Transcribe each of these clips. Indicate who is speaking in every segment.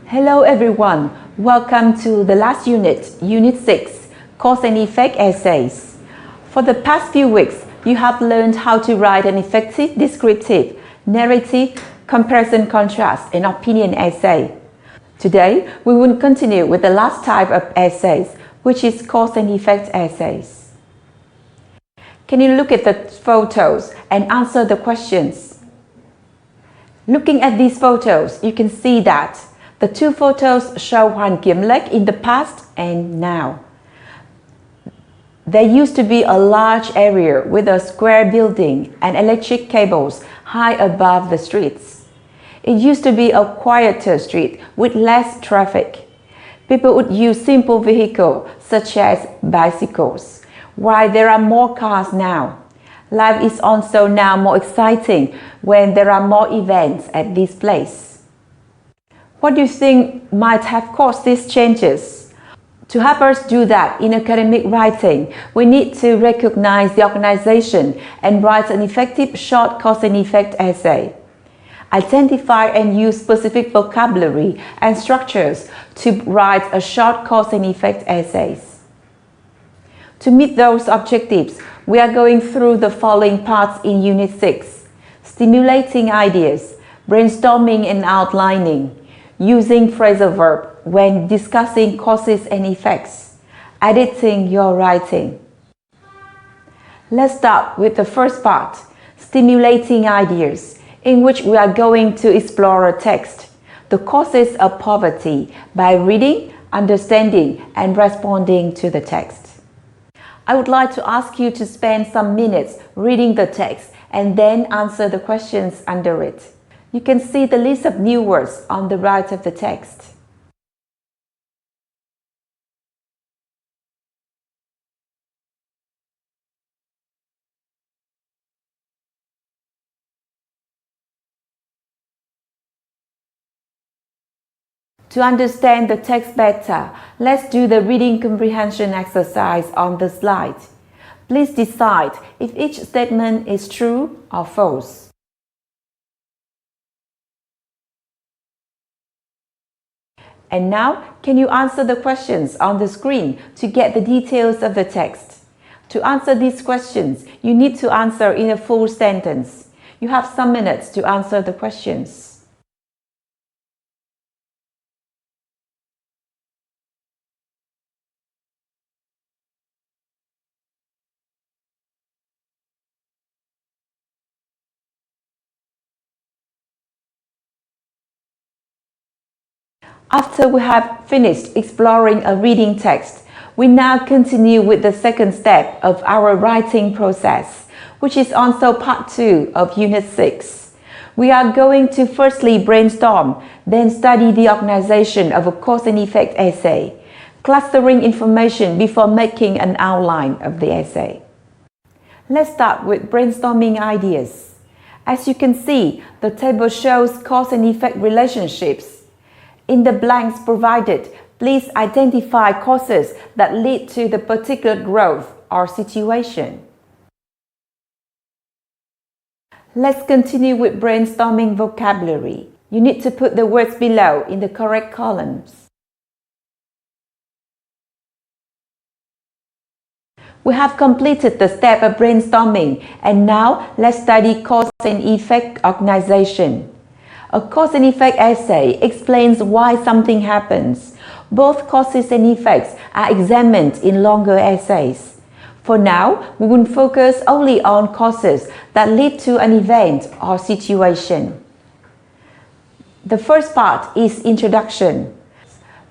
Speaker 1: Hello everyone, welcome to the last unit, Unit 6, Cause and Effect Essays. For the past few weeks, you have learned how to write an effective, descriptive, narrative, comparison contrast, and opinion essay. Today, we will continue with the last type of essays, which is cause and effect essays. Can you look at the photos and answer the questions? Looking at these photos, you can see that the two photos show Hoàn Kiếm Lake in the past and now. There used to be a large area with a square building and electric cables high above the streets. It used to be a quieter street with less traffic. People would use simple vehicles such as bicycles, while there are more cars now. Life is also now more exciting when there are more events at this place. What do you think might have caused these changes? To help us do that in academic writing, we need to recognize the organization and write an effective short cause and effect essay. Identify and use specific vocabulary and structures to write a short cause and effect essays. To meet those objectives, we are going through the following parts in Unit 6: stimulating ideas, brainstorming and outlining, using phrasal verb when discussing causes and effects, editing your writing. Let's start with the first part, stimulating ideas, in which we are going to explore a text, the causes of poverty, by reading, understanding, and responding to the text. I would like to ask you to spend some minutes reading the text and then answer the questions under it. You can see the list of new words on the right of the text. To understand the text better, let's do the reading comprehension exercise on the slide. Please decide if each statement is true or false. And now, can you answer the questions on the screen to get the details of the text? To answer these questions, you need to answer in a full sentence. You have some minutes to answer the questions. After we have finished exploring a reading text, we now continue with the second step of our writing process, which is also part 2 of Unit 6. We are going to firstly brainstorm, then study the organization of a cause and effect essay, clustering information before making an outline of the essay. Let's start with brainstorming ideas. As you can see, the table shows cause and effect relationships. In the blanks provided, please identify causes that lead to the particular growth or situation. Let's continue with brainstorming vocabulary. You need to put the words below in the correct columns. We have completed the step of brainstorming, and now let's study cause and effect organization. A cause and effect essay explains why something happens. Both causes and effects are examined in longer essays. For now, we will focus only on causes that lead to an event or situation. The first part is introduction.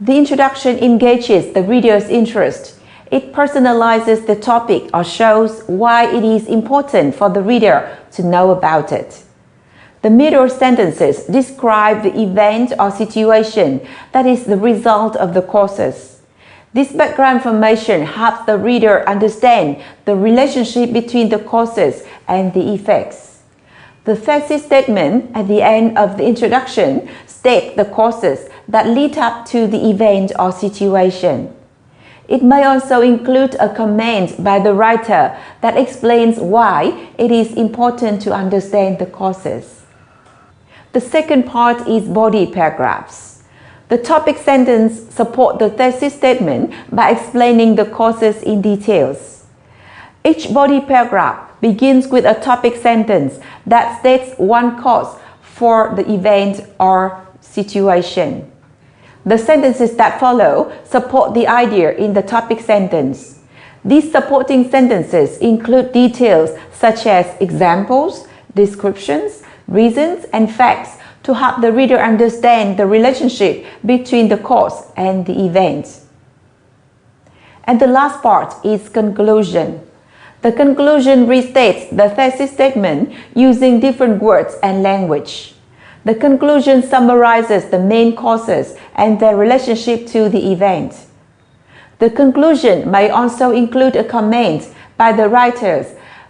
Speaker 1: The introduction engages the reader's interest. It personalizes the topic or shows why it is important for the reader to know about it. The middle sentences describe the event or situation that is the result of the causes. This background information helps the reader understand the relationship between the causes and the effects. The thesis statement at the end of the introduction states the causes that lead up to the event or situation. It may also include a comment by the writer that explains why it is important to understand the causes. The second part is body paragraphs. The topic sentence supports the thesis statement by explaining the causes in details. Each body paragraph begins with a topic sentence that states one cause for the event or situation. The sentences that follow support the idea in the topic sentence. These supporting sentences include details such as examples, descriptions, reasons, and facts to help the reader understand the relationship between the cause and the event. And the last part is conclusion. The conclusion restates the thesis statement using different words and language. The conclusion summarizes the main causes and their relationship to the event. The conclusion may also include a comment by the writers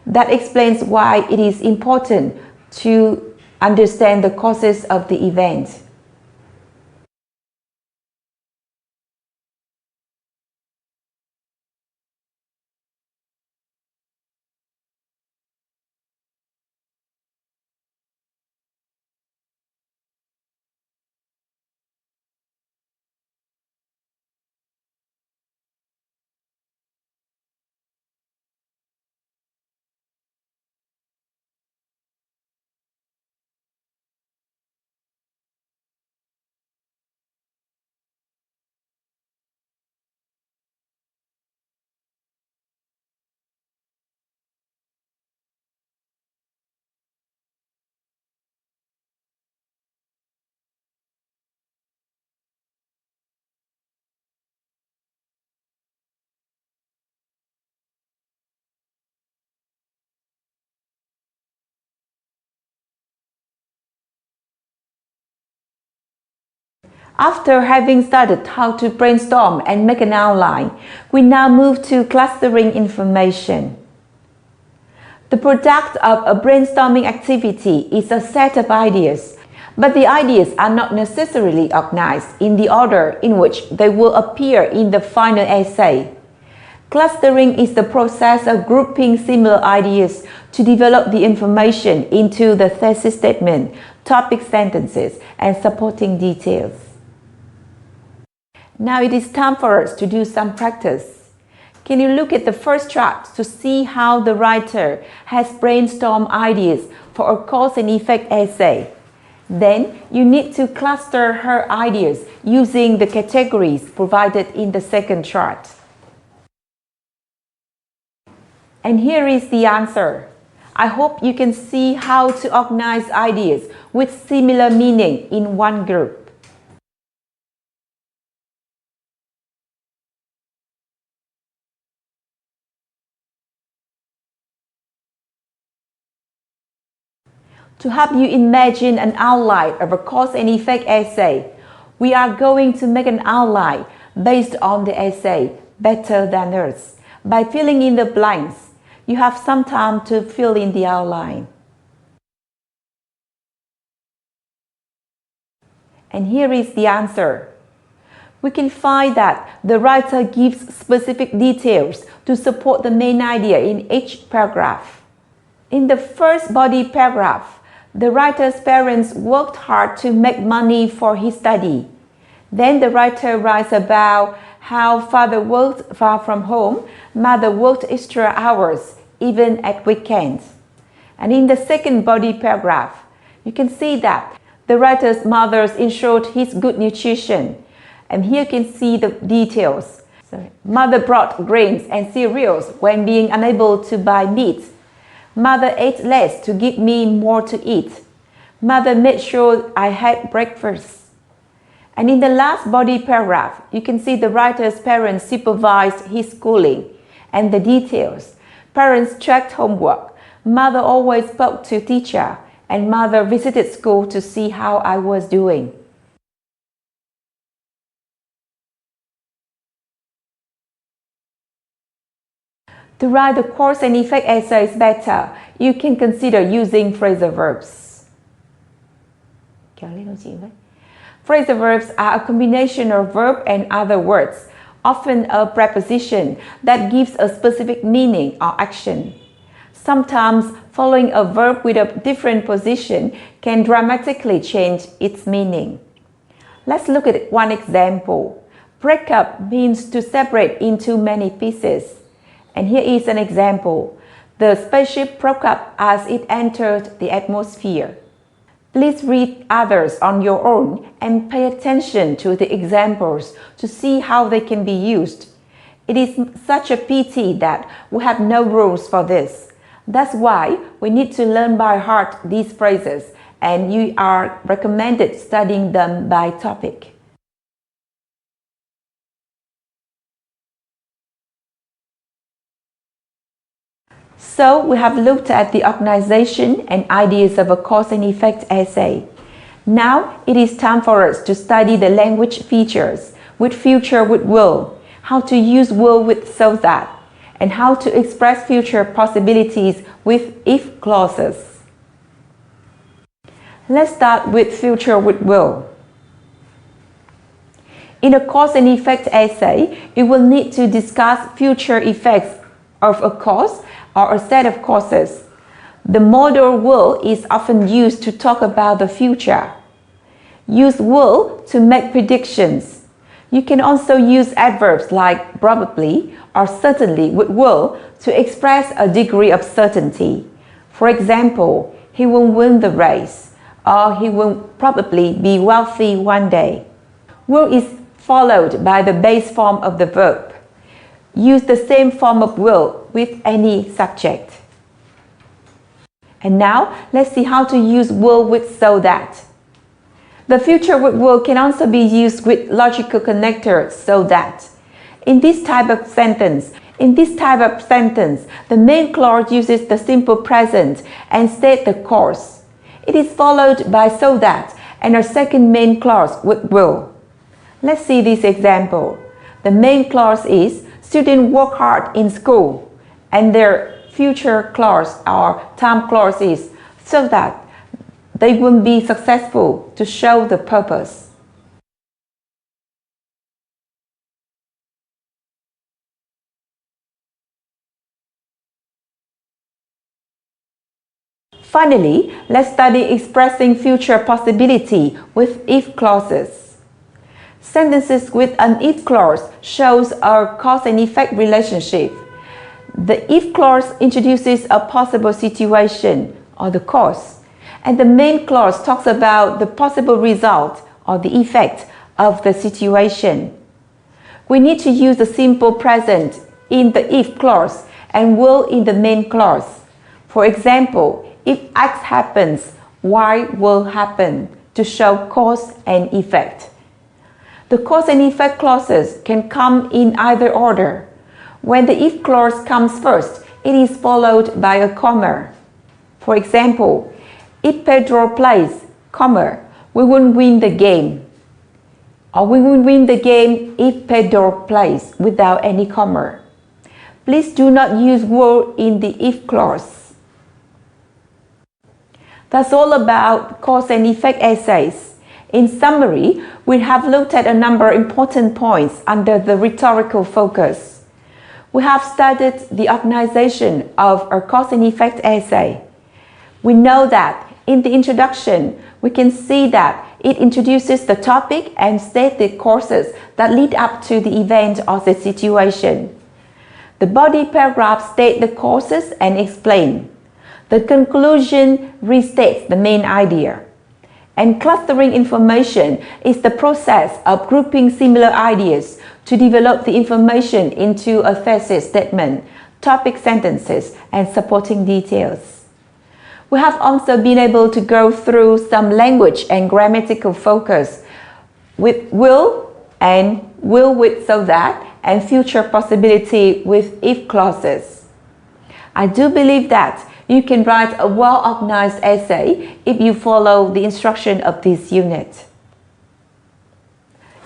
Speaker 1: that explains why it is important to understand the causes of the event. After having studied how to brainstorm and make an outline, we now move to clustering information. The product of a brainstorming activity is a set of ideas, but the ideas are not necessarily organized in the order in which they will appear in the final essay. Clustering is the process of grouping similar ideas to develop the information into the thesis statement, topic sentences, and supporting details. Now it is time for us to do some practice. Can you look at the first chart to see how the writer has brainstormed ideas for a cause and effect essay? Then you need to cluster her ideas using the categories provided in the second chart. And here is the answer. I hope you can see how to organize ideas with similar meaning in one group. To help you imagine an outline of a cause and effect essay, we are going to make an outline based on the essay Better Than Us by filling in the blanks. You have some time to fill in the outline. And here is the answer. We can find that the writer gives specific details to support the main idea in each paragraph. In the first body paragraph, the writer's parents worked hard to make money for his study. Then the writer writes about how father worked far from home, mother worked extra hours, even at weekends. And in the second body paragraph, you can see that the writer's mother ensured his good nutrition. And here you can see the details. Mother brought grains and cereals when being unable to buy meat. Mother ate less to give me more to eat. Mother made sure I had breakfast. And in the last body paragraph, you can see the writer's parents supervised his schooling and the details. Parents checked homework. Mother always spoke to teacher, and mother visited school to see how I was doing. To write the cause and effect essays better, you can consider using phrasal verbs. Phrasal verbs are a combination of verb and other words, often a preposition that gives a specific meaning or action. Sometimes following a verb with a different position can dramatically change its meaning. Let's look at one example. Break up means to separate into many pieces. And here is an example. The spaceship broke up as it entered the atmosphere. Please read others on your own and pay attention to the examples to see how they can be used. It is such a pity that we have no rules for this. That's why we need to learn by heart these phrases, and you are recommended studying them by topic. So we have looked at the organization and ideas of a cause and effect essay. Now it is time for us to study the language features with future with will, how to use will with so that, and how to express future possibilities with if clauses. Let's start with future with will. In a cause and effect essay, you will need to discuss future effects of a cause or a set of causes. The modal will is often used to talk about the future. Use will to make predictions. You can also use adverbs like probably or certainly with will to express a degree of certainty. For example, he will win the race, or he will probably be wealthy one day. Will is followed by the base form of the verb. Use the same form of will with any subject. And now, let's see how to use will with so that. The future with will can also be used with logical connector so that. In this type of sentence, the main clause uses the simple present and states the cause. It is followed by so that and a second main clause with will. Let's see this example. The main clause is students work hard in school, and their future clause or time clause is so that they will be successful to show the purpose. Finally, let's study expressing future possibility with if clauses. Sentences with an if clause shows a cause and effect relationship. The if clause introduces a possible situation or the cause, and the main clause talks about the possible result or the effect of the situation. We need to use the simple present in the if clause and will in the main clause. For example, if X happens, Y will happen to show cause and effect. The cause and effect clauses can come in either order. When the if clause comes first, it is followed by a comma. For example, if Pedro plays, comma, we will win the game. Or we will win the game if Pedro plays without any comma. Please do not use will in the if clause. That's all about cause and effect essays. In summary, we have looked at a number of important points under the rhetorical focus. We have studied the organization of a cause and effect essay. We know that in the introduction, we can see that it introduces the topic and states the causes that lead up to the event or the situation. The body paragraph states the causes and explain. The conclusion restates the main idea. And clustering information is the process of grouping similar ideas to develop the information into a thesis statement, topic sentences, and supporting details. We have also been able to go through some language and grammatical focus with will and will with so that, and future possibility with if clauses. I do believe that you can write a well-organized essay if you follow the instruction of this unit.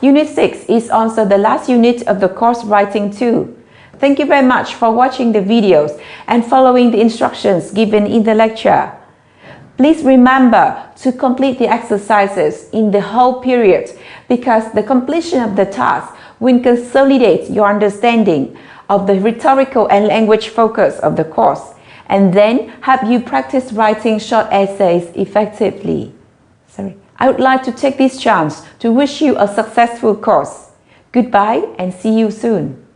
Speaker 1: Unit 6 is also the last unit of the course Writing 2. Thank you very much for watching the videos and following the instructions given in the lecture. Please remember to complete the exercises in the whole period because the completion of the task will consolidate your understanding of the rhetorical and language focus of the course, and then help you practice writing short essays effectively. I would like to take this chance to wish you a successful course. Goodbye and see you soon.